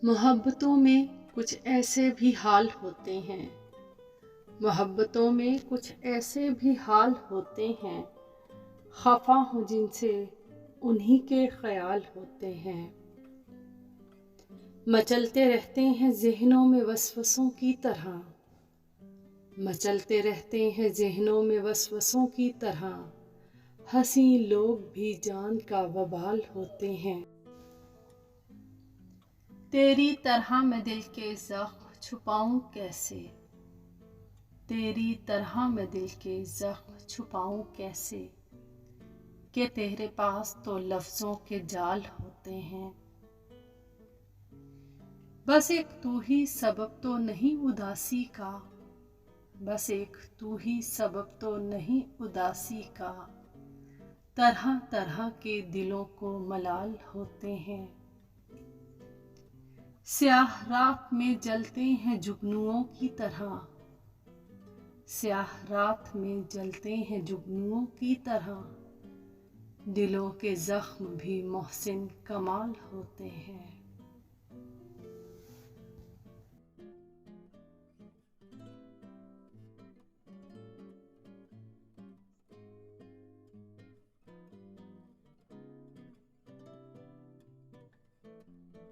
मोहब्बतों में कुछ ऐसे भी हाल होते हैं। मोहब्बतों में कुछ ऐसे भी हाल होते हैं। खफा हूँ जिनसे उन्हीं के ख्याल होते हैं। मचलते रहते हैं ज़हनों में वसवसों की तरह। मचलते रहते हैं ज़हनों में वसवसों की तरह। हंसी लोग भी जान का वबाल होते हैं। तेरी तरह मैं दिल के ज़ख्म छुपाऊं कैसे। तेरी तरह मैं दिल के ज़ख्म छुपाऊं कैसे कि तेरे पास तो लफ्ज़ों के जाल होते हैं। बस एक तू ही सबब तो नहीं उदासी का। बस एक तू ही सबब तो नहीं उदासी का। तरह तरह के दिलों को मलाल होते हैं। स्याह रात में जलते हैं जुगनुओं की तरह। स्याह रात में जलते हैं जुगनुओं की तरह। दिलों के जख्म भी मोहसिन कमाल होते हैं।